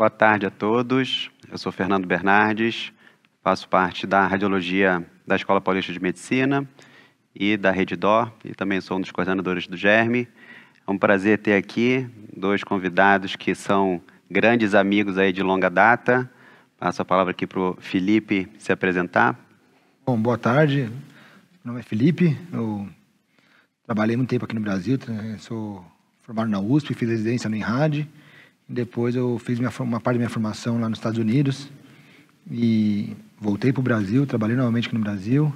Boa tarde a todos. Eu sou Fernando Bernardes, faço parte da Radiologia da Escola Paulista de Medicina e da Rede DOR, e também sou um dos coordenadores do GERME. É um prazer ter aqui dois convidados que são grandes amigos aí de longa data. Passo a palavra aqui para o Felipe se apresentar. Bom, boa tarde. Meu nome é Felipe, eu trabalhei muito tempo aqui no Brasil, sou formado na USP, fiz residência no INRAD, depois eu fiz uma parte da minha formação lá nos Estados Unidos e voltei para o Brasil, trabalhei novamente aqui no Brasil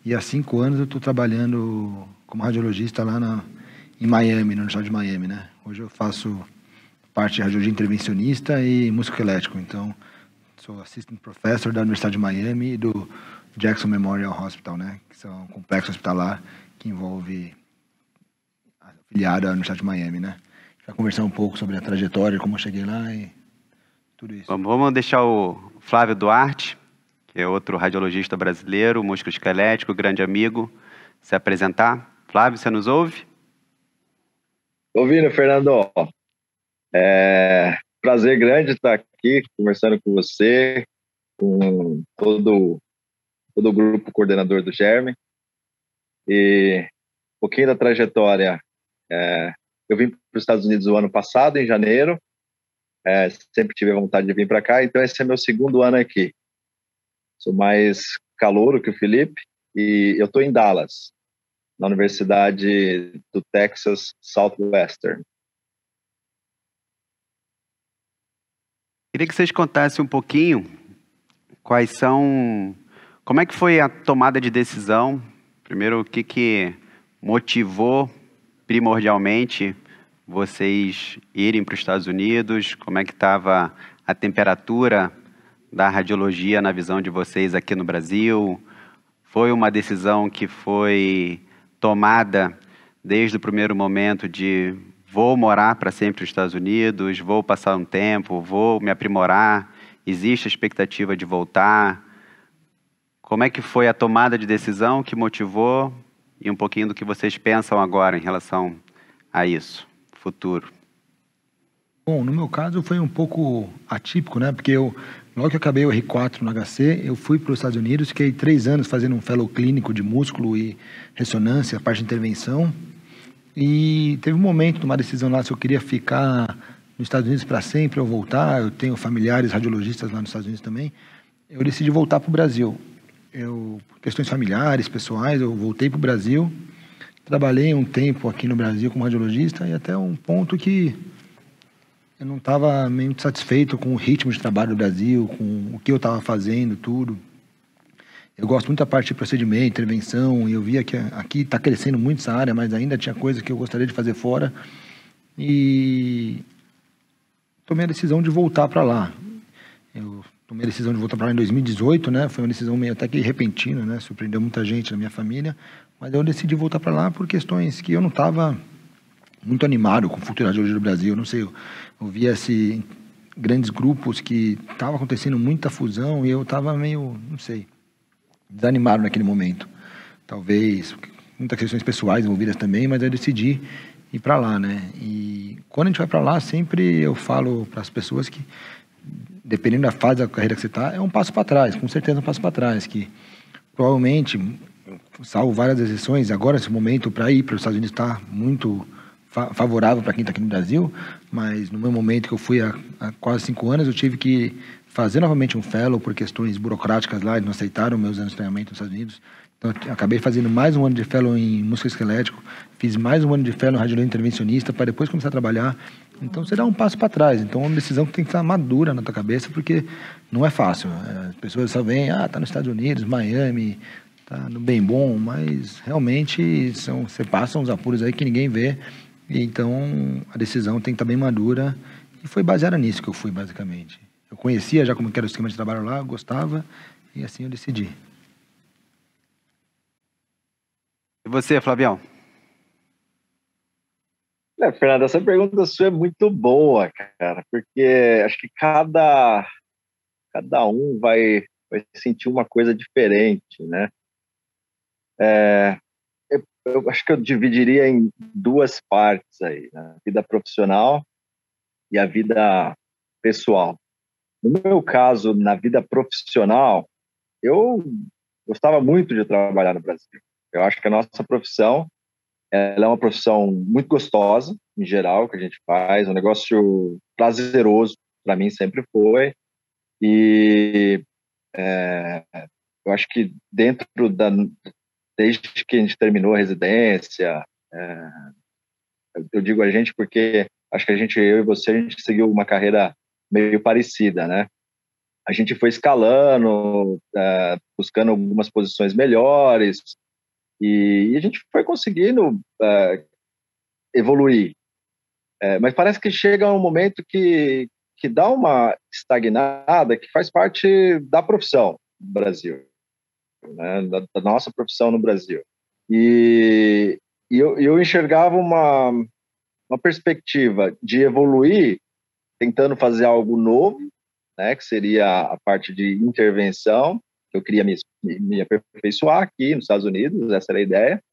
e há 5 anos eu estou trabalhando como radiologista lá em Miami, no estado de Miami, né? Hoje eu faço parte de radiologia intervencionista e músculo-elétrico, então sou assistant professor da Universidade de Miami e do Jackson Memorial Hospital, né? Que são um complexo hospitalar que envolve afiliado à Universidade de Miami, né? Já conversar um pouco sobre a trajetória, como eu cheguei lá e tudo isso. Vamos deixar o Flávio Duarte, que é outro radiologista brasileiro, músculo-esquelético, grande amigo, se apresentar. Flávio, você nos ouve? Ouvindo, Fernando. Prazer grande estar aqui conversando com você, com todo o grupo coordenador do GERME. E um pouquinho da trajetória. Eu vim para os Estados Unidos o ano passado, em janeiro. Sempre tive a vontade de vir para cá, então esse é meu segundo ano aqui. Sou mais calouro que o Felipe e eu estou em Dallas, na Universidade do Texas Southwestern. Queria que vocês contassem um pouquinho como é que foi a tomada de decisão. Primeiro, o que motivou primordialmente vocês irem para os Estados Unidos? Como é que estava a temperatura da radiologia na visão de vocês aqui no Brasil? Foi uma decisão que foi tomada desde o primeiro momento de vou morar para sempre nos Estados Unidos, vou passar um tempo, vou me aprimorar, existe a expectativa de voltar? Como é que foi a tomada de decisão que motivou e um pouquinho do que vocês pensam agora em relação a isso, futuro? Bom, no meu caso foi um pouco atípico, né? Porque logo que eu acabei o R4 no HC, eu fui para os Estados Unidos, fiquei 3 anos fazendo um fellow clínico de músculo e ressonância, parte de intervenção. E teve um momento de tomar decisão lá se eu queria ficar nos Estados Unidos para sempre ou voltar. Eu tenho familiares radiologistas lá nos Estados Unidos também. Eu decidi voltar para o Brasil. Por questões familiares, pessoais, eu voltei para o Brasil. Trabalhei um tempo aqui no Brasil como radiologista e até um ponto que eu não estava meio satisfeito com o ritmo de trabalho do Brasil, com o que eu estava fazendo, tudo. Eu gosto muito da parte de procedimento, intervenção, e eu via que aqui está crescendo muito essa área, mas ainda tinha coisa que eu gostaria de fazer fora. E tomei a decisão de voltar para lá. Eu tomei a decisão de voltar para lá em 2018, né? Foi uma decisão meio até que repentina, né? Surpreendeu muita gente na minha família. Mas eu decidi voltar para lá por questões que eu não estava muito animado com o futuro da radiologia do Brasil. Não sei, eu via grandes grupos que estava acontecendo muita fusão e eu estava meio, não sei, desanimado naquele momento. Talvez muitas questões pessoais envolvidas também, mas eu decidi ir para lá, né? E quando a gente vai para lá, sempre eu falo para as pessoas que, dependendo da fase da carreira que você está, é um passo para trás, com certeza um passo para trás, que provavelmente, salvo várias exceções, agora esse momento para ir para os Estados Unidos está muito favorável para quem está aqui no Brasil, mas no meu momento que eu fui há quase 5 anos, eu tive que fazer novamente um fellow por questões burocráticas lá, eles não aceitaram meus anos de treinamento nos Estados Unidos, então eu acabei fazendo mais um ano de fellow em músculo esquelético, fiz mais um ano de fellow em radiologia intervencionista para depois começar a trabalhar. Então você dá um passo para trás, então é uma decisão que tem que estar madura na tua cabeça, porque não é fácil. As pessoas só veem, tá nos Estados Unidos, Miami, tá no bem bom, mas realmente você passa uns apuros aí que ninguém vê. Então, a decisão tem que estar bem madura e foi baseada nisso que eu fui, basicamente. Eu conhecia já como que era o esquema de trabalho lá, gostava e assim eu decidi. E você, Flavião? Fernando, essa pergunta sua é muito boa, cara, porque acho que cada um vai sentir uma coisa diferente, né? Eu acho que eu dividiria em 2 partes aí, né? A vida profissional e a vida pessoal. No meu caso, na vida profissional, eu gostava muito de trabalhar no Brasil. Eu acho que a nossa profissão, ela é uma profissão muito gostosa, em geral, que a gente faz, um negócio prazeroso, para mim sempre foi. E eu acho que desde que a gente terminou a residência, é, eu digo a gente porque acho que eu e você, a gente seguiu uma carreira meio parecida, né? A gente foi escalando, buscando algumas posições melhores, e a gente foi conseguindo evoluir. Mas parece que chega um momento que dá uma estagnada que faz parte da profissão no Brasil, né? Da nossa profissão no Brasil. E eu enxergava uma perspectiva de evoluir, tentando fazer algo novo, né, que seria a parte de intervenção, que eu queria me aperfeiçoar aqui nos Estados Unidos, essa era a ideia.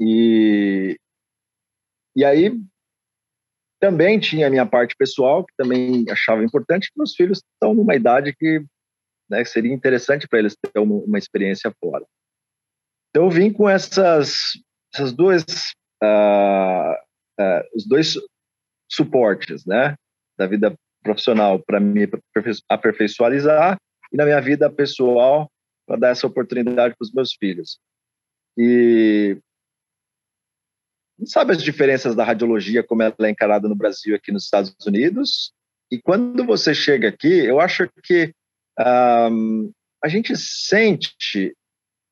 E, e aí também tinha a minha parte pessoal, que também achava importante, que meus filhos estão numa idade que, né, seria interessante para eles ter uma experiência fora. Então eu vim com essas duas, os dois suportes, né, da vida profissional para me aperfeiçoar e na minha vida pessoal para dar essa oportunidade para os meus filhos. E sabe as diferenças da radiologia, como ela é encarada no Brasil e aqui nos Estados Unidos? E quando você chega aqui, eu acho que a gente sente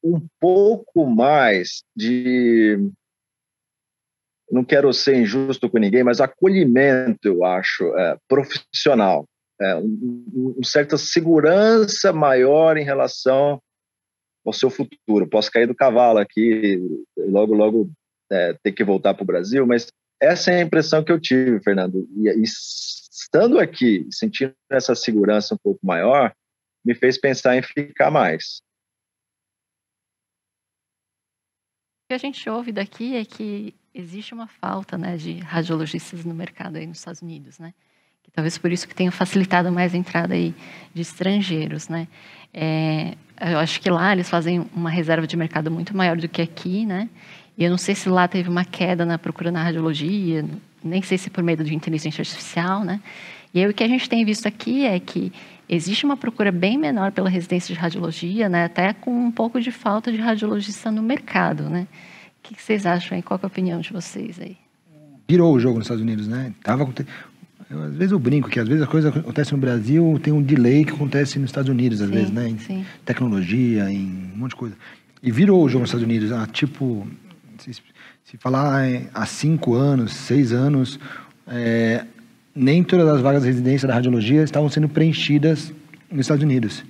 um pouco mais de, não quero ser injusto com ninguém, mas acolhimento, eu acho, profissional. Uma certa segurança maior em relação ao seu futuro. Posso cair do cavalo aqui, logo, logo ter que voltar para o Brasil, mas essa é a impressão que eu tive, Fernando. E estando aqui, sentindo essa segurança um pouco maior, me fez pensar em ficar mais. O que a gente ouve daqui é que existe uma falta, né, de radiologistas no mercado aí nos Estados Unidos, né? Que talvez por isso que tenha facilitado mais a entrada aí de estrangeiros, né? Eu acho que lá eles fazem uma reserva de mercado muito maior do que aqui, né? E eu não sei se lá teve uma queda na procura na radiologia, nem sei se por meio de inteligência artificial, né? E aí o que a gente tem visto aqui é que existe uma procura bem menor pela residência de radiologia, né? Até com um pouco de falta de radiologista no mercado, né? O que vocês acham aí? Qual é a opinião de vocês aí? Virou o jogo nos Estados Unidos, né? Às vezes eu brinco que às vezes a coisa acontece no Brasil, tem um delay que acontece nos Estados Unidos, às vezes, né? Em tecnologia, em um monte de coisa. E virou o jogo nos Estados Unidos. Tipo, se falar há 5 anos, 6 anos, nem todas as vagas de residência da radiologia estavam sendo preenchidas nos Estados Unidos.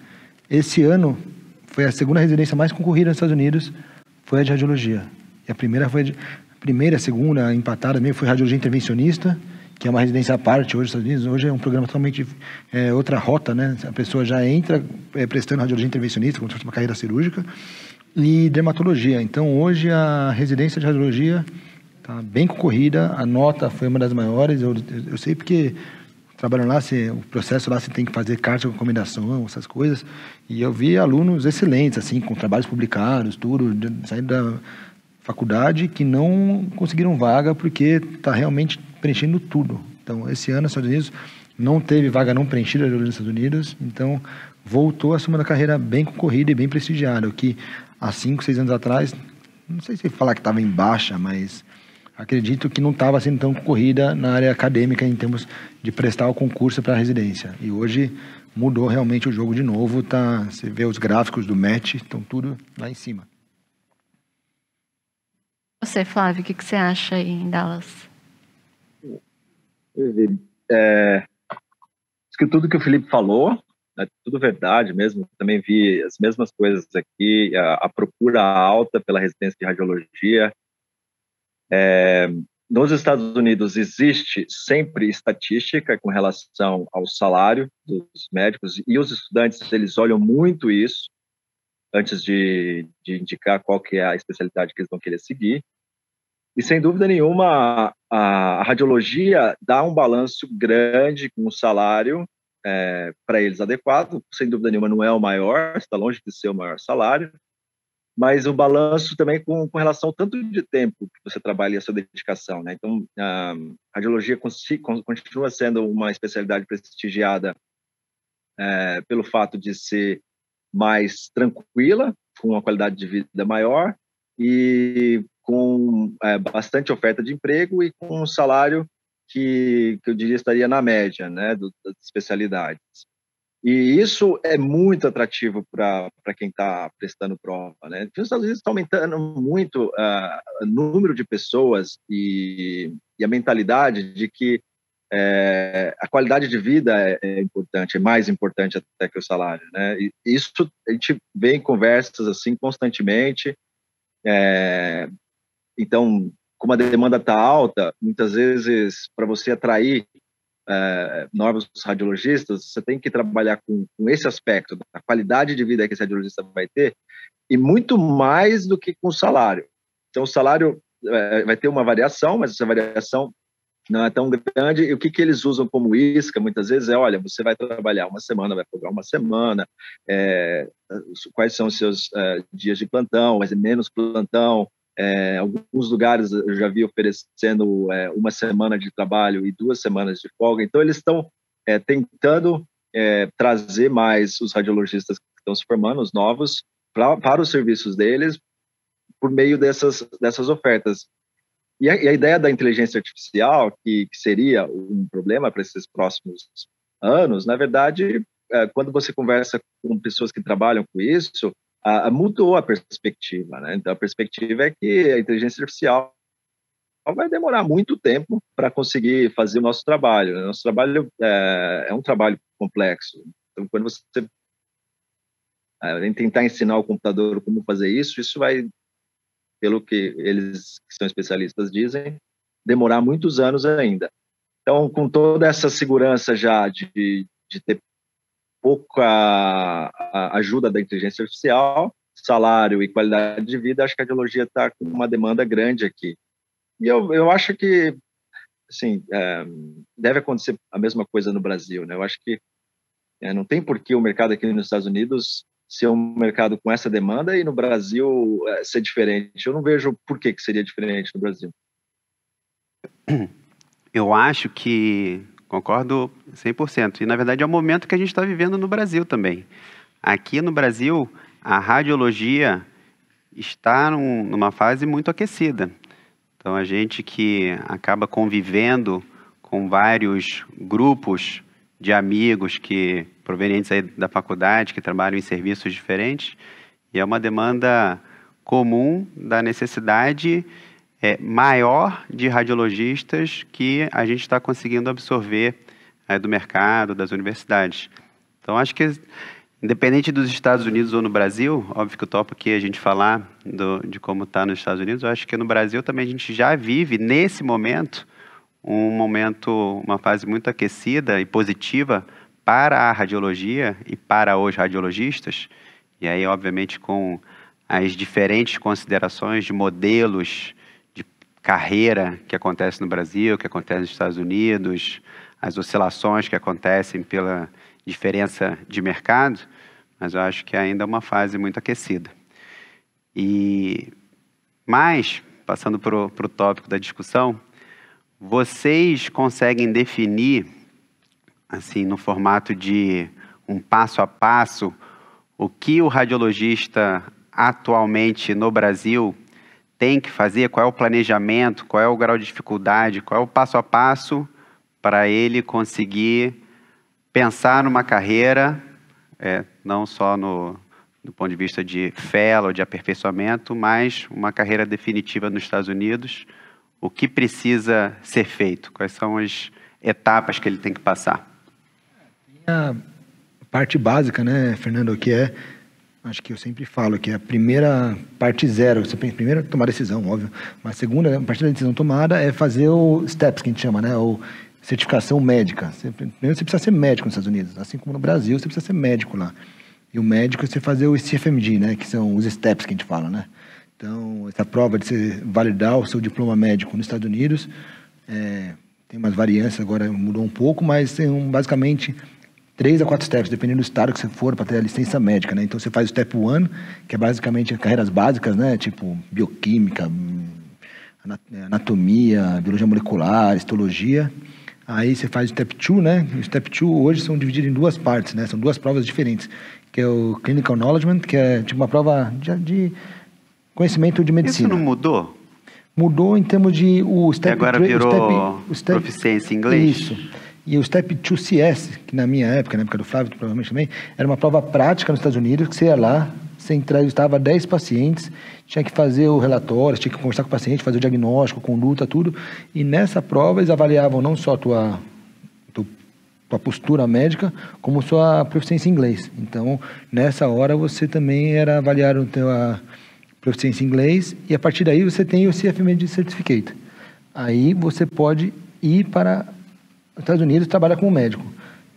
Esse ano foi a segunda residência mais concorrida nos Estados Unidos, foi a de radiologia. E a primeira, a segunda, empatada mesmo, foi radiologia intervencionista, que é uma residência à parte hoje nos Estados Unidos. Hoje é um programa totalmente outra rota, né? A pessoa já entra prestando radiologia intervencionista, como se fosse uma carreira cirúrgica, e dermatologia. Então, hoje a residência de radiologia está bem concorrida, a nota foi uma das maiores. Eu sei porque trabalhando lá, o processo lá você tem que fazer carta de recomendação, essas coisas, e eu vi alunos excelentes, assim, com trabalhos publicados, tudo, saindo da faculdade, que não conseguiram vaga porque está realmente preenchendo tudo. Então, esse ano, nos Estados Unidos, não teve vaga não preenchida nos Estados Unidos, então voltou a ser uma carreira bem concorrida e bem prestigiada, o que há 5, 6 anos atrás, não sei se falar que estava em baixa, mas acredito que não estava sendo tão concorrida na área acadêmica em termos de prestar o concurso para a residência. E hoje mudou realmente o jogo de novo, você vê os gráficos do MET, estão tudo lá em cima. Você, Flávio, o que você acha aí em Dallas? Acho que tudo que o Felipe falou é tudo verdade mesmo. Também vi as mesmas coisas aqui, a procura alta pela residência de radiologia. Nos Estados Unidos existe sempre estatística com relação ao salário dos médicos, e os estudantes eles olham muito isso antes de indicar qual que é a especialidade que eles vão querer seguir. E, sem dúvida nenhuma, a radiologia dá um balanço grande com o salário para eles adequado. Sem dúvida nenhuma, não é o maior, está longe de ser o maior salário, mas o balanço também com relação ao tanto de tempo que você trabalha e a sua dedicação, né? Então, a radiologia continua sendo uma especialidade prestigiada pelo fato de ser mais tranquila, com uma qualidade de vida maior e com bastante oferta de emprego e com um salário que eu diria estaria na média, né, das especialidades. E isso é muito atrativo para quem está prestando prova, né? Os Estados Unidos está aumentando muito o número de pessoas e a mentalidade de que a qualidade de vida é importante, é mais importante até que o salário, né? E isso a gente vê em conversas assim constantemente. Então, como a demanda está alta, muitas vezes para você atrair novos radiologistas, você tem que trabalhar com esse aspecto da qualidade de vida que esse radiologista vai ter e muito mais do que com o salário. Então, o salário vai ter uma variação, mas essa variação não é tão grande. E o que eles usam como isca, muitas vezes, olha, você vai trabalhar uma semana, vai folgar uma semana, quais são os seus dias de plantão, mas menos plantão. Alguns lugares eu já vi oferecendo uma semana de trabalho e 2 semanas de folga. Então, eles estão tentando trazer mais os radiologistas que estão se formando, os novos, para os serviços deles, por meio dessas ofertas. E a ideia da inteligência artificial, que seria um problema para esses próximos anos, na verdade, quando você conversa com pessoas que trabalham com isso, mudou a perspectiva, né? Então, a perspectiva é que a inteligência artificial vai demorar muito tempo para conseguir fazer o nosso trabalho. O nosso trabalho é um trabalho complexo. Então, quando você tentar ensinar o computador como fazer isso vai, pelo que eles que são especialistas dizem, demorar muitos anos ainda. Então, com toda essa segurança já de ter pouca ajuda da inteligência artificial, salário e qualidade de vida, acho que a radiologia está com uma demanda grande aqui. E eu acho que, assim, deve acontecer a mesma coisa no Brasil, né? Eu acho que não tem por que o mercado aqui nos Estados Unidos ser um mercado com essa demanda e no Brasil ser diferente. Eu não vejo por que seria diferente no Brasil. Eu acho que concordo 100%. E, na verdade, é o momento que a gente está vivendo no Brasil também. Aqui no Brasil, a radiologia está numa fase muito aquecida. Então, a gente que acaba convivendo com vários grupos de amigos que provenientes aí da faculdade, que trabalham em serviços diferentes, e é uma demanda comum da necessidade maior de radiologistas que a gente está conseguindo absorver do mercado, das universidades. Então, acho que, independente dos Estados Unidos ou no Brasil, óbvio que eu topo aqui a gente falar de como está nos Estados Unidos, eu acho que no Brasil também a gente já vive, nesse momento, uma fase muito aquecida e positiva para a radiologia e para os radiologistas, e aí, obviamente, com as diferentes considerações de modelos de carreira que acontecem no Brasil, que acontecem nos Estados Unidos, as oscilações que acontecem pela diferença de mercado, mas eu acho que ainda é uma fase muito aquecida. Mas, passando para o tópico da discussão, vocês conseguem definir, assim, no formato de um passo a passo, o que o radiologista atualmente no Brasil tem que fazer, qual é o planejamento, qual é o grau de dificuldade, qual é o passo a passo para ele conseguir pensar numa carreira, não só do ponto de vista de fellow, de aperfeiçoamento, mas uma carreira definitiva nos Estados Unidos. O que precisa ser feito? Quais são as etapas que ele tem que passar? Tem a parte básica, né, Fernando, que acho que eu sempre falo, que é a primeira parte zero. Você tem primeiro tomar decisão, óbvio, mas a segunda, a partir da decisão tomada, é fazer o STEPS, que a gente chama, né, ou certificação médica. Primeiro você precisa ser médico nos Estados Unidos, assim como no Brasil, você precisa ser médico lá. E o médico, você fazer o CFMG, né, que são os STEPS que a gente fala, né. Então, essa prova de você validar o seu diploma médico nos Estados Unidos, tem umas variâncias, agora mudou um pouco, mas tem basicamente 3 a 4 steps, dependendo do estado que você for para ter a licença médica, né? Então, você faz o step 1, que é basicamente carreiras básicas, né? Tipo bioquímica, anatomia, biologia molecular, histologia. Aí você faz o step 2, né? E o step 2 hoje são divididos em 2 partes, né? São 2 provas diferentes, que é o Clinical Knowledge, que é tipo uma prova de conhecimento de medicina. Isso não mudou? Mudou em termos de o step 3... E agora virou proficiência em inglês? Isso. E o Step 2CS, que na minha época, na época do Flávio, provavelmente também, era uma prova prática nos Estados Unidos, que você ia lá, você entrevistava 10 pacientes, tinha que fazer o relatório, tinha que conversar com o paciente, fazer o diagnóstico, conduta, tudo. E nessa prova eles avaliavam não só a tua postura médica, como sua proficiência em inglês. Então, nessa hora você também era avaliar a tua proficiência em inglês, e a partir daí você tem o CFMD Certificate. Aí você pode ir para os Estados Unidos e trabalhar como médico.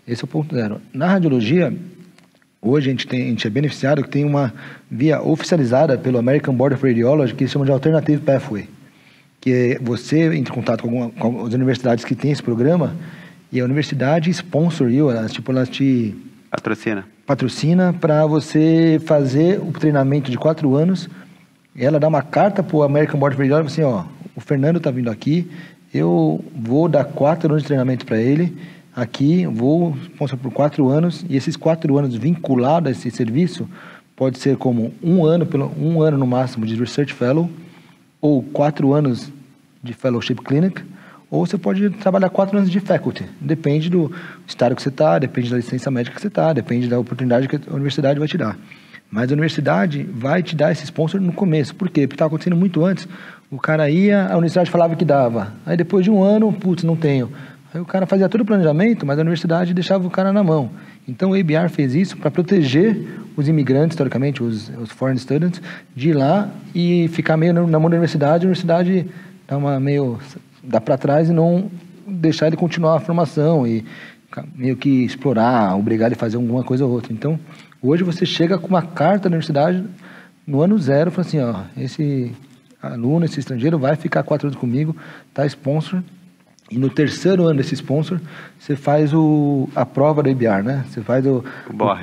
Esse é o ponto 0. Na radiologia, hoje a gente é beneficiado que tem uma via oficializada pelo American Board of Radiology, que se chama de Alternative Pathway, que você entra em contato com as universidades que têm esse programa, e a universidade sponsor you, elas te patrocina para você fazer o treinamento de 4 anos. Ela dá uma carta para o American Board of Radiology, assim, ó, o Fernando está vindo aqui, eu vou dar 4 anos de treinamento para ele, aqui, vou sponsor por 4 anos, e esses 4 anos vinculados a esse serviço, pode ser como 1 ano no máximo de Research Fellow, ou 4 anos de Fellowship Clinic, ou você pode trabalhar 4 anos de Faculty, depende do estado que você está, depende da licença médica que você está, depende da oportunidade que a universidade vai te dar. Mas a universidade vai te dar esse sponsor no começo. Por quê? Porque estava acontecendo muito antes. O cara ia, a universidade falava que dava. Aí depois de 1 ano, putz, não tenho. Aí o cara fazia todo o planejamento, mas a universidade deixava o cara na mão. Então o ABR fez isso para proteger os imigrantes, historicamente, os foreign students, de ir lá e ficar meio na mão da universidade. A universidade dá para trás e não deixar ele continuar a formação e meio que explorar, obrigar ele a fazer alguma coisa ou outra. Então, hoje você chega com uma carta da universidade no ano 0, fala assim, ó, esse aluno, esse estrangeiro vai ficar 4 anos comigo, tá sponsor, e no 3º ano desse sponsor, você faz a prova da ABR, né? Você faz o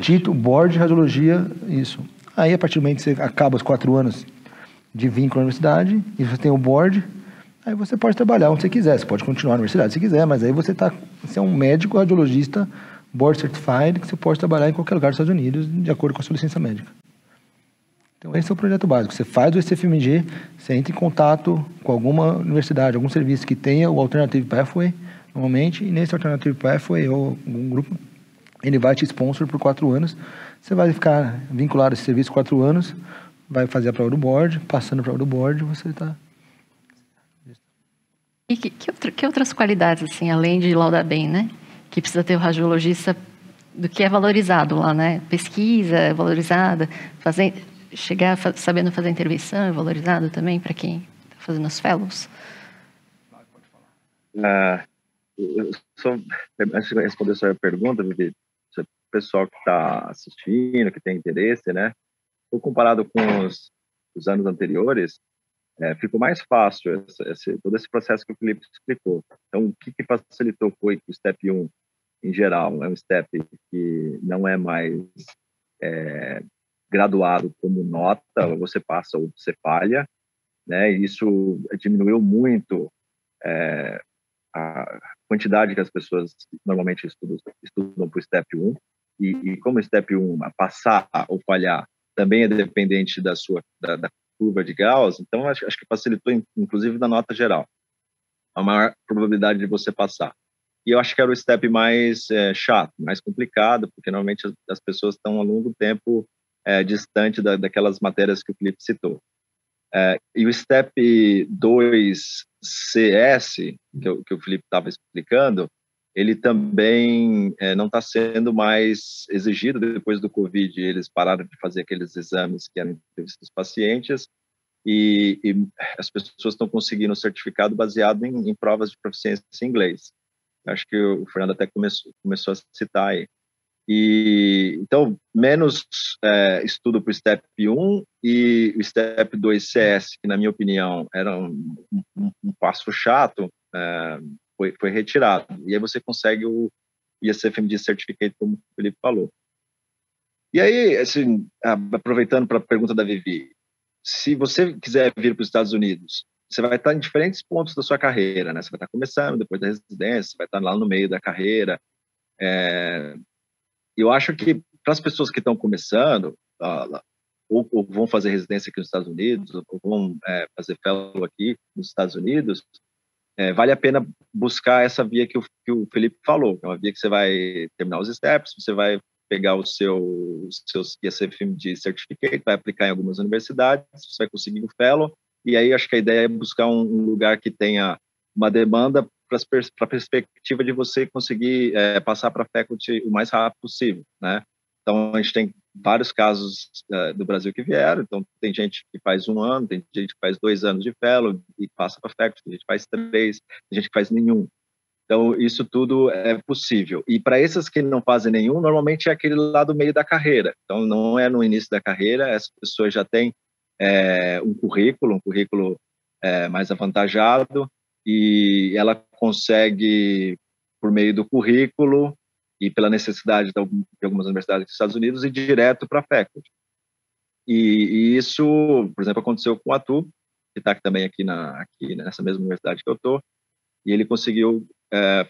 título, board de radiologia, isso. Aí, a partir do momento que você acaba os 4 anos de vínculo à universidade, e você tem o board, aí você pode trabalhar onde você quiser, você pode continuar na universidade se quiser, mas aí você é um médico radiologista board certified, que você pode trabalhar em qualquer lugar dos Estados Unidos, de acordo com a sua licença médica. Então, esse é o projeto básico. Você faz o ECFMG, você entra em contato com alguma universidade, algum serviço que tenha o Alternative Pathway, normalmente, e nesse Alternative Pathway, ou algum grupo, ele vai te sponsor por 4 anos. Você vai ficar vinculado a esse serviço 4 anos, vai fazer a prova do board, passando a prova do board, você está... E que outras qualidades, assim, além de laudar bem, né? Que precisa ter o radiologista do que é valorizado lá, né? Pesquisa é valorizada, chegar sabendo fazer intervenção é valorizado também para quem está fazendo os fellows? Antes de responder a sua pergunta, Vivi, o pessoal que está assistindo, que tem interesse, né? Comparado com os anos anteriores, ficou mais fácil todo esse processo que o Felipe explicou. Então, o que facilitou foi que o Step 1, em geral, é um step que não é mais graduado como nota, ou você passa ou você falha, né? E isso diminuiu muito a quantidade que as pessoas normalmente estudam para o Step 1, e como o Step 1, passar ou falhar, também é dependente da curva de Gauss, então acho que facilitou, inclusive, na nota geral, a maior probabilidade de você passar. E eu acho que era o step mais chato, mais complicado, porque normalmente as pessoas estão há longo tempo distante daquelas matérias que o Felipe citou. E o step 2CS, que o Felipe estava explicando, ele também não está sendo mais exigido depois do Covid. Eles pararam de fazer aqueles exames que eram entrevistas dos pacientes, e as pessoas estão conseguindo o certificado baseado em provas de proficiência em inglês. Acho que o Fernando até começou a citar aí. E então, menos estudo para o Step 1 e o Step 2 CS, que na minha opinião era um passo chato, foi retirado. E aí você consegue o IACFMD Certificate, como o Felipe falou. E aí, assim, aproveitando para a pergunta da Vivi, se você quiser vir para os Estados Unidos, você vai estar em diferentes pontos da sua carreira, né? Você vai estar começando, depois da residência, você vai estar lá no meio da carreira. Eu acho que para as pessoas que estão começando, ou vão fazer residência aqui nos Estados Unidos, ou vão fazer fellow aqui nos Estados Unidos, vale a pena buscar essa via que o Felipe falou, que é uma via que você vai terminar os steps, você vai pegar os seus IACFMD Certificate, vai aplicar em algumas universidades, você vai conseguir o fellow, e aí acho que a ideia é buscar um lugar que tenha uma demanda para a perspectiva de você conseguir passar para a faculty o mais rápido possível, né? Então, a gente tem vários casos do Brasil que vieram, então tem gente que faz 1 ano, tem gente que faz 2 anos de fellow e passa para a faculty, tem gente que faz 3, tem gente que faz nenhum. Então, isso tudo é possível. E para esses que não fazem nenhum, normalmente é aquele lá do meio da carreira. Então, não é no início da carreira, essa pessoa já tem um currículo mais avantajado, e ela consegue, por meio do currículo e pela necessidade de algumas universidades dos Estados Unidos, ir direto para a faculty. E isso, por exemplo, aconteceu com o Atu, que está também aqui nessa mesma universidade que eu estou, e ele conseguiu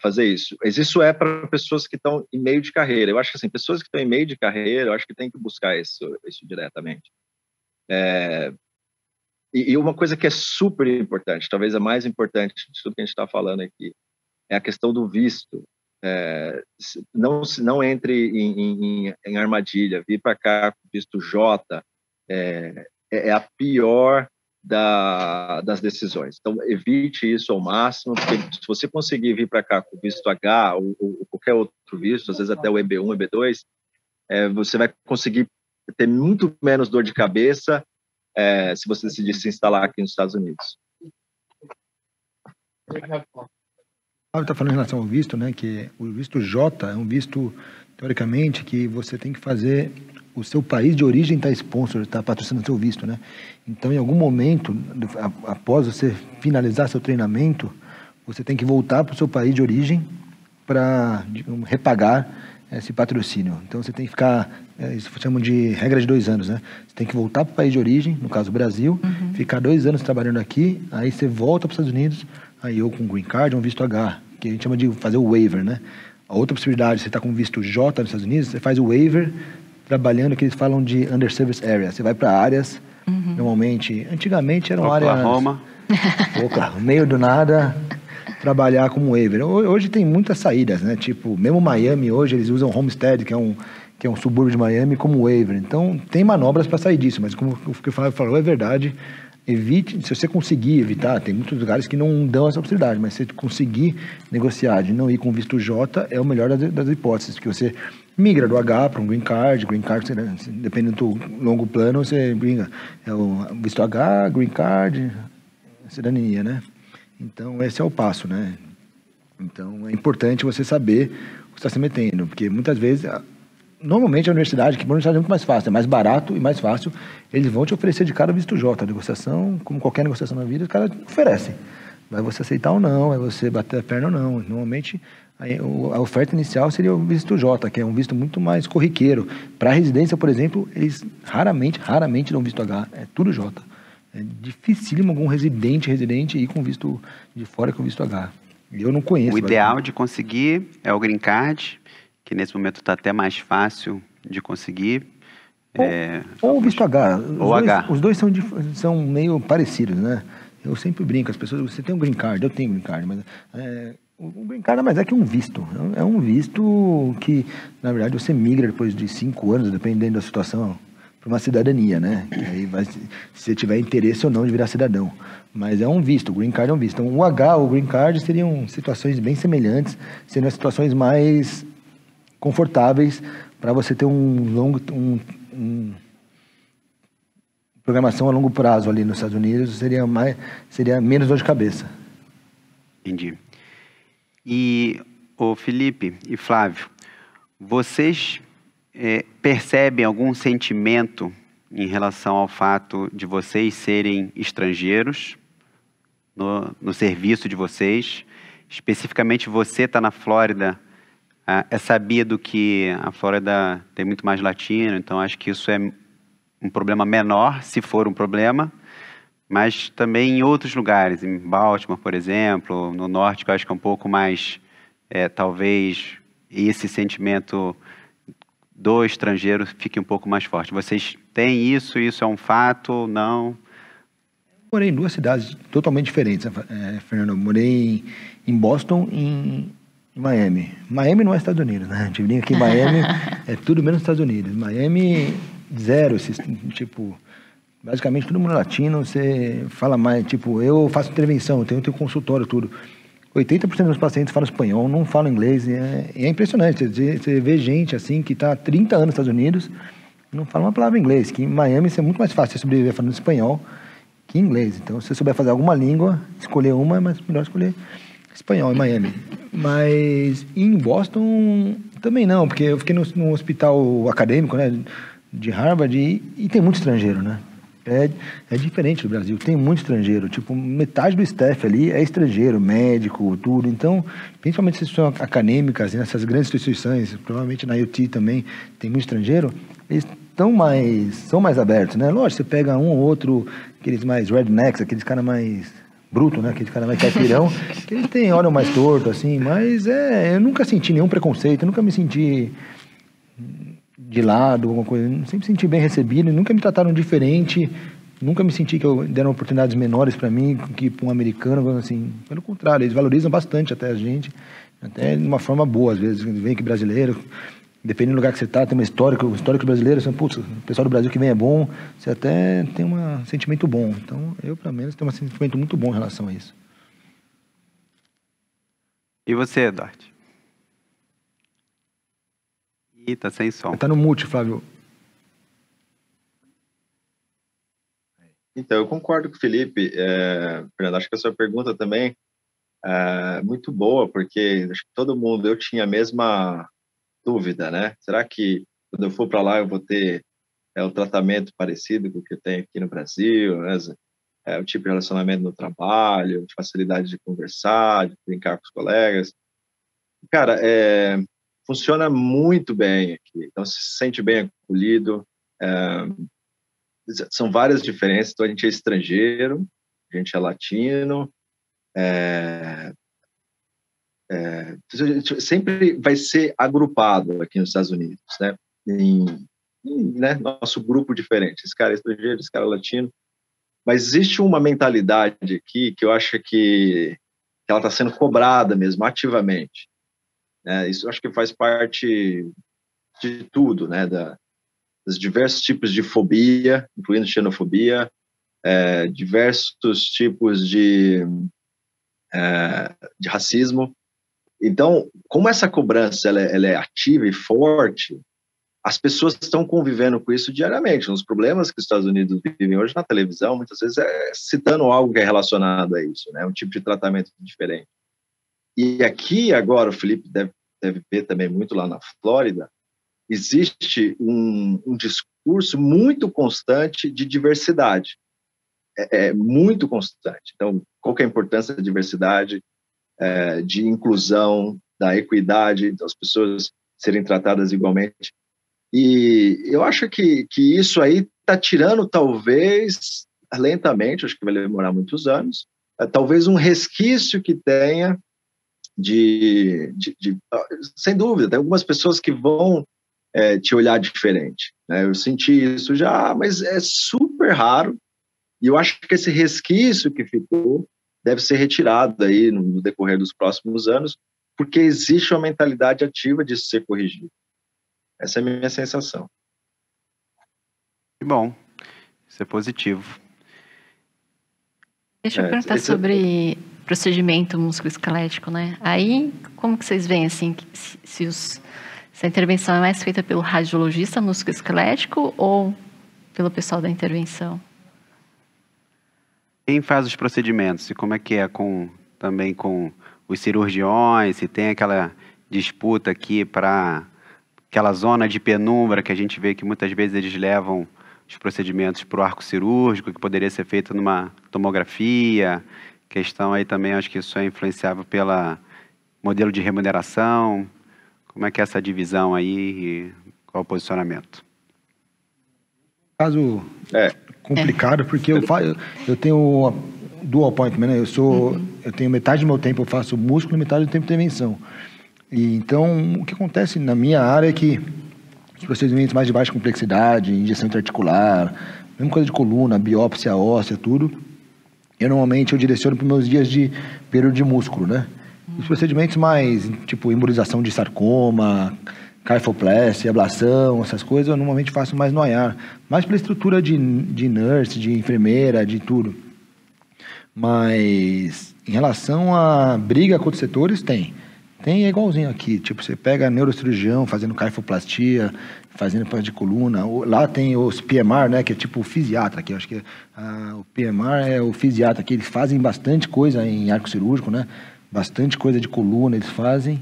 fazer isso. Mas isso é para pessoas que estão em meio de carreira. Eu acho que assim, pessoas que estão em meio de carreira, eu acho que tem que buscar isso diretamente. E uma coisa que é super importante, talvez a mais importante de tudo que a gente está falando aqui, é a questão do visto. Não entre em armadilha. Vir para cá com visto J é a pior das decisões. Então, evite isso ao máximo, porque se você conseguir vir para cá com visto H ou qualquer outro visto, às vezes até o EB1, EB2, você vai conseguir ter muito menos dor de cabeça se você decidir se instalar aqui nos Estados Unidos. Está falando em relação ao visto, né? Que o visto J é um visto, teoricamente, que você tem que fazer o seu país de origem está sponsor, está patrocinando seu visto, né? Então, em algum momento, após você finalizar seu treinamento, você tem que voltar para o seu país de origem para repagar esse patrocínio. Então, você tem que ficar, isso chamam de regra de 2 anos, né? Você tem que voltar para o país de origem, no caso, o Brasil, ficar 2 anos trabalhando aqui, aí você volta para os Estados Unidos, aí eu com Green Card, um visto H, que a gente chama de fazer o waiver, né? A outra possibilidade, você está com visto J nos Estados Unidos, você faz o waiver trabalhando, que eles falam de underserviced area. Você vai para áreas, normalmente, antigamente eram áreas... Oklahoma. No meio do nada, trabalhar como waiver. Hoje tem muitas saídas, né? Tipo, mesmo Miami hoje, eles usam Homestead, que é um subúrbio de Miami, como waiver. Então, tem manobras para sair disso, mas como o que o Flávio falou, é verdade. Evite, se você conseguir evitar, tem muitos lugares que não dão essa possibilidade, mas se você conseguir negociar de não ir com visto J, é o melhor das hipóteses, porque você migra do H para um Green Card, dependendo do longo plano, você brinca, é o visto H, Green Card, cidadania, né? Então, esse é o passo, né? Então, é importante você saber o que está se metendo, porque muitas vezes... Normalmente a universidade, que a universidade é muito mais fácil, é mais barato e mais fácil, eles vão te oferecer de cara o visto J. A negociação, como qualquer negociação na vida, os caras oferecem. Vai você aceitar ou não, vai você bater a perna ou não. Normalmente a oferta inicial seria o visto J, que é um visto muito mais corriqueiro. Para residência, por exemplo, eles raramente dão visto H, é tudo J. É dificílimo algum residente ir com visto de fora com visto H. Eu não conheço. O ideal de conseguir é o Green Card, que nesse momento está até mais fácil de conseguir. Ou o visto H. H. Os dois são meio parecidos, né? Eu sempre brinco, as pessoas, você tem um Green Card, eu tenho um Green Card, mas o Green Card mais é que um visto. É um visto que, na verdade, você migra depois de 5 anos, dependendo da situação, para uma cidadania, né? Que aí se você tiver interesse ou não de virar cidadão. Mas é um visto, o Green Card é um visto. Então, o H, o Green Card, seriam situações bem semelhantes, seriam situações mais confortáveis para você ter programação a longo prazo ali nos Estados Unidos, seria menos dor de cabeça. Entendi. E o Felipe e Flávio, vocês percebem algum sentimento em relação ao fato de vocês serem estrangeiros no serviço de vocês? Especificamente você está na Flórida, é sabido que a Flórida tem muito mais latino, então acho que isso é um problema menor, se for um problema, mas também em outros lugares, em Baltimore, por exemplo, no norte, que eu acho que é um pouco mais, talvez, esse sentimento do estrangeiro fique um pouco mais forte. Vocês têm isso? Isso é um fato? Não? Morei em 2 cidades totalmente diferentes, Fernando. Eu morei em Boston e em Miami. Miami não é Estados Unidos, né? A gente brinca que Miami é tudo menos Estados Unidos. Miami, zero. Tipo, basicamente todo mundo é latino, você fala mais. Tipo, eu faço intervenção, eu tenho consultório, tudo. 80% dos pacientes falam espanhol, não falam inglês. E é impressionante. Você vê gente assim que está há 30 anos nos Estados Unidos, não fala uma palavra em inglês. Que em Miami é muito mais fácil você sobreviver falando espanhol que inglês. Então, se você souber fazer alguma língua, escolher uma, é mais melhor escolher espanhol em Miami. Mas em Boston também não, porque eu fiquei no hospital acadêmico, né, de Harvard, e tem muito estrangeiro, né? É diferente do Brasil, tem muito estrangeiro. Tipo, metade do staff ali é estrangeiro, médico, tudo. Então, principalmente se são acadêmicas, nessas grandes instituições, provavelmente na UT também tem muito estrangeiro, eles são mais abertos, né? Lógico, você pega um ou outro, aqueles mais rednecks, aqueles caras mais bruto, né? Aqueles caras mais caipirão, que eles têm olho mais torto, assim, mas eu nunca senti nenhum preconceito, eu nunca me senti de lado, alguma coisa, eu sempre me senti bem recebido, nunca me trataram diferente, nunca me senti que deram oportunidades menores para mim que para um americano, assim, pelo contrário, eles valorizam bastante até a gente, até de uma forma boa, às vezes, vem que brasileiro, dependendo do lugar que você está, tem uma histórico brasileiro, assim, putz, o pessoal do Brasil que vem é bom, você até tem um sentimento bom. Então, eu, pelo menos, tenho um sentimento muito bom em relação a isso. E você, Eduardo? Ih, tá sem som. Tá no mute, Flávio. Então, eu concordo com o Felipe. Fernando, acho que a sua pergunta também é muito boa, porque acho que todo mundo, eu tinha a mesma dúvida, né? Será que quando eu for para lá eu vou ter o tratamento parecido com o que eu tenho aqui no Brasil, né? O tipo de relacionamento no trabalho, facilidade de conversar, de brincar com os colegas. Cara, funciona muito bem aqui. Então, se sente bem acolhido. São várias diferenças. Então, a gente é estrangeiro, a gente é latino, sempre vai ser agrupado aqui nos Estados Unidos, né? Né? Nosso grupo diferente. Esse cara é estrangeiro, esse cara é latino. Mas existe uma mentalidade aqui que eu acho que ela está sendo cobrada mesmo, ativamente. Né? Isso eu acho que faz parte de tudo, né? Dos diversos tipos de fobia, incluindo xenofobia, diversos tipos de racismo. Então, como essa cobrança ela é ativa e forte, as pessoas estão convivendo com isso diariamente. Os problemas que os Estados Unidos vivem hoje na televisão, muitas vezes citando algo que é relacionado a isso, né? Um tipo de tratamento diferente. E aqui, agora, o Felipe deve ver também muito lá na Flórida, existe um discurso muito constante de diversidade. Muito constante. Então, qual que é a importância da diversidade, de inclusão, da equidade, das pessoas serem tratadas igualmente. E eu acho que isso aí está tirando, talvez, lentamente, acho que vai demorar muitos anos, talvez um resquício que tenha sem dúvida, tem algumas pessoas que vão te olhar diferente, né? Eu senti isso já, mas é super raro, e eu acho que esse resquício que ficou deve ser retirado aí no decorrer dos próximos anos, porque existe uma mentalidade ativa de ser corrigido. Essa é a minha sensação. Que bom, isso é positivo. Deixa eu perguntar sobre procedimento musculoesquelético, né? Aí, como que vocês veem, assim, se a intervenção é mais feita pelo radiologista musculoesquelético ou pelo pessoal da intervenção? Quem faz os procedimentos e como é que é também com os cirurgiões, se tem aquela disputa aqui para aquela zona de penumbra que a gente vê que muitas vezes eles levam os procedimentos para o arco cirúrgico, que poderia ser feito numa tomografia. Questão aí também, acho que isso é influenciável pelo modelo de remuneração. Como é que é essa divisão aí e qual o posicionamento? Caso complicado, porque eu tenho dual appointment, né? Eu tenho metade do meu tempo eu faço músculo e metade do tempo intervenção. E então, o que acontece na minha área é que os procedimentos mais de baixa complexidade, injeção intraarticular, mesma coisa de coluna, biópsia óssea, tudo, eu direciono para os meus dias de período de músculo, né? Os procedimentos mais, tipo, embolização de sarcoma, kyphoplastia, ablação, essas coisas, eu normalmente faço mais no IR, mais pela estrutura de nurse, de enfermeira, de tudo. Mas, em relação à briga com os setores, tem é igualzinho aqui, tipo, você pega neurocirurgião fazendo kyphoplastia, fazendo parte de coluna, lá tem os PMR, né, que é tipo o fisiatra, que eu acho que o PMR é o fisiatra, que eles fazem bastante coisa em arco cirúrgico, né, bastante coisa de coluna eles fazem,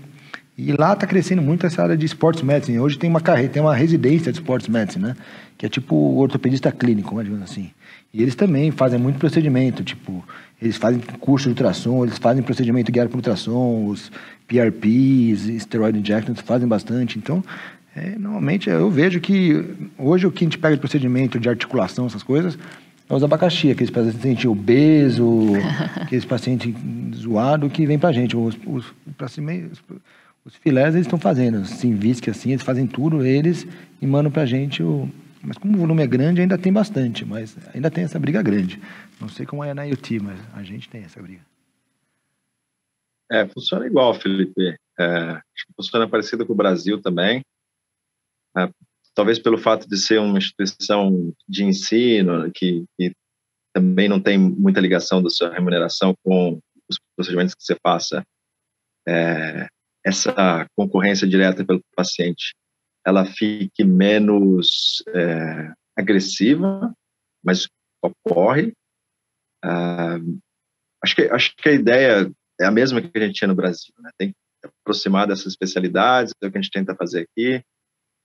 e lá está crescendo muito essa área de sports medicine. Hoje tem uma residência de sports medicine, né, que é tipo o ortopedista clínico, digamos assim. E eles também fazem muito procedimento, tipo, eles fazem curso de ultrassom, eles fazem procedimento guiado por ultrassom, os PRPs, steroid injections, fazem bastante. Então, normalmente eu vejo que hoje o que a gente pega de procedimento de articulação, essas coisas, é os abacaxi, aqueles pacientes obesos, aqueles pacientes zoados que vêm pra gente. Os filés eles estão fazendo, Synvisc assim, eles fazem tudo, eles, e mandam pra gente Mas como o volume é grande, ainda tem bastante, mas ainda tem essa briga grande. Não sei como é na IoT, mas a gente tem essa briga. Funciona igual, Felipe. Acho que funciona parecido com o Brasil também. Talvez pelo fato de ser uma instituição de ensino, que também não tem muita ligação da sua remuneração com os procedimentos que você faça, essa concorrência direta pelo paciente, ela fique menos agressiva, mas ocorre. Acho que a ideia é a mesma que a gente tinha no Brasil, né? Tem que aproximar dessas especialidades, é o que a gente tenta fazer aqui,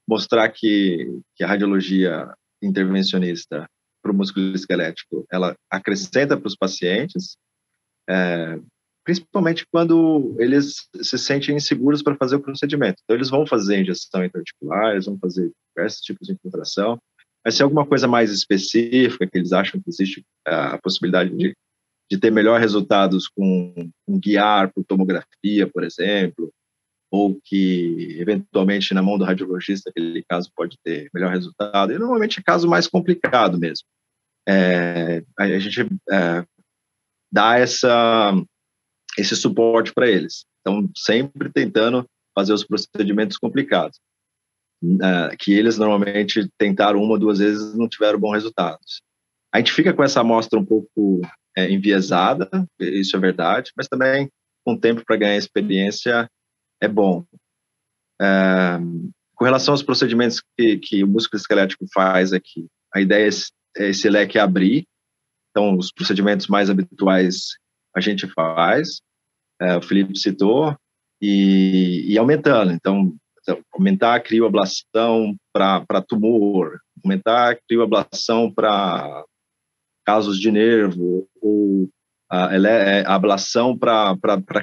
mostrar que a radiologia intervencionista para o músculo esquelético, ela acrescenta para os pacientes, principalmente quando eles se sentem inseguros para fazer o procedimento. Então, eles vão fazer injeção intraarticular, eles vão fazer diversos tipos de infiltração, mas se é alguma coisa mais específica, que eles acham que existe a possibilidade de ter melhores resultados com um guiar por tomografia, por exemplo, ou que, eventualmente, na mão do radiologista, aquele caso pode ter melhor resultado, e normalmente é caso mais complicado mesmo. A gente dá esse suporte para eles. Então, sempre tentando fazer os procedimentos complicados, que eles normalmente tentaram uma ou duas vezes e não tiveram bons resultados. A gente fica com essa amostra um pouco enviesada, isso é verdade, mas também, com o tempo para ganhar experiência, é bom. Com relação aos procedimentos que o músculo esquelético faz aqui, a ideia é esse leque abrir. Então, os procedimentos mais habituais a gente faz, o Felipe citou, e aumentando. Então, aumentar a crioablação para tumor, aumentar a crioablação para casos de nervo, ou a ablação para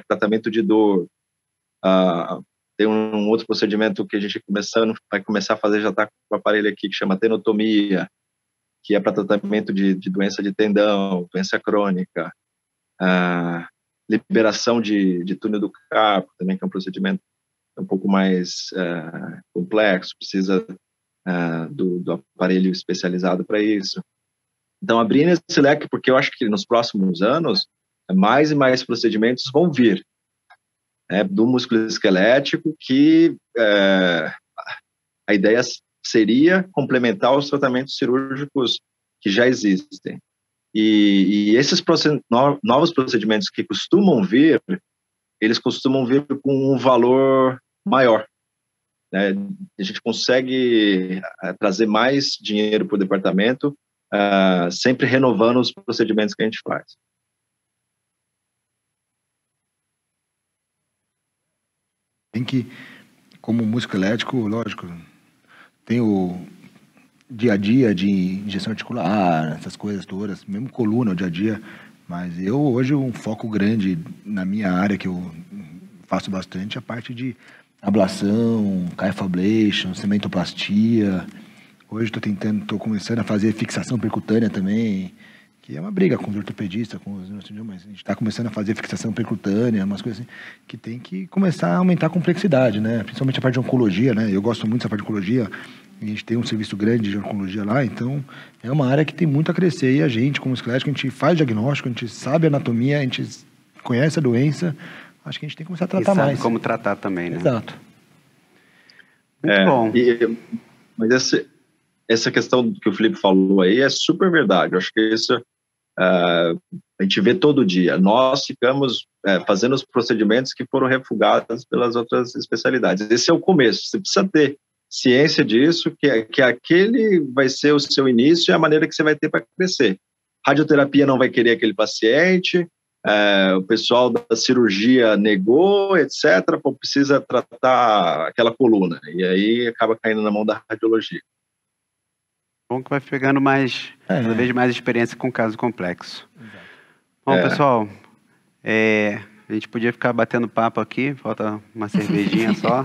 tratamento de dor. Tem um outro procedimento que a gente vai começar a fazer, já está com o aparelho aqui, que chama tenotomia, que é para tratamento de doença de tendão, doença crônica, liberação de túnel do carpo, também, que é um procedimento um pouco mais complexo, precisa do aparelho especializado para isso. Então, abrindo esse leque, porque eu acho que nos próximos anos, mais e mais procedimentos vão vir do músculo esquelético, que a ideia seria complementar os tratamentos cirúrgicos que já existem. E esses novos procedimentos que costumam vir, eles costumam vir com um valor maior. Né? A gente consegue trazer mais dinheiro para o departamento, sempre renovando os procedimentos que a gente faz. Tem que como músico elétrico, lógico, tem o dia a dia de injeção articular, essas coisas todas, mesmo coluna, o dia a dia. Mas eu, hoje, um foco grande na minha área, que eu faço bastante, é a parte de ablação, KF ablation, cementoplastia. Hoje estou começando a fazer fixação percutânea também, que é uma briga com os ortopedistas, com os mas a gente está começando a fazer fixação percutânea, umas coisas assim, que tem que começar a aumentar a complexidade, né? Principalmente a parte de oncologia, né? Eu gosto muito dessa parte de oncologia, a gente tem um serviço grande de oncologia lá, então é uma área que tem muito a crescer, e a gente, como esclético, a gente faz diagnóstico, a gente sabe a anatomia, a gente conhece a doença, acho que a gente tem que começar a tratar mais. E sabe como tratar também, né? Exato. Muito bom. Mas essa questão que o Felipe falou aí é super verdade. Eu acho que isso a gente vê todo dia. Nós ficamos fazendo os procedimentos que foram refugados pelas outras especialidades. Esse é o começo. Você precisa ter ciência disso, que aquele vai ser o seu início e a maneira que você vai ter para crescer. Radioterapia não vai querer aquele paciente, o pessoal da cirurgia negou, etc. Pô, precisa tratar aquela coluna. E aí acaba caindo na mão da radiologia. Bom que vai pegando cada vez mais experiência com caso complexo. Exato. Bom, pessoal, a gente podia ficar batendo papo aqui, falta uma cervejinha só.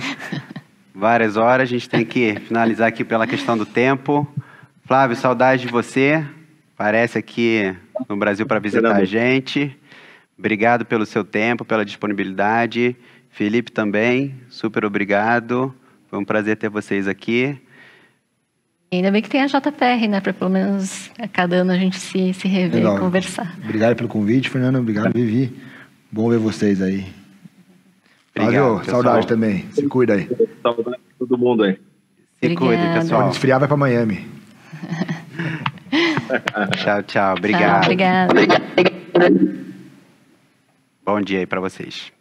Várias horas, a gente tem que finalizar aqui pela questão do tempo. Flávio, saudade de você. Parece aqui no Brasil para visitar a gente. Obrigado pelo seu tempo, pela disponibilidade. Felipe também, super obrigado. Foi um prazer ter vocês aqui. Ainda bem que tem a JPR, né? Para pelo menos a cada ano a gente se rever e conversar. Obrigado pelo convite, Fernando. Obrigado, Vivi. Bom ver vocês aí. Obrigado, saudade também. Se cuida aí. Saudade de todo mundo aí. Se cuida, pessoal. Quando esfriar, vai para Miami. Tchau, tchau. Obrigado. Tchau, obrigada. Bom dia aí para vocês.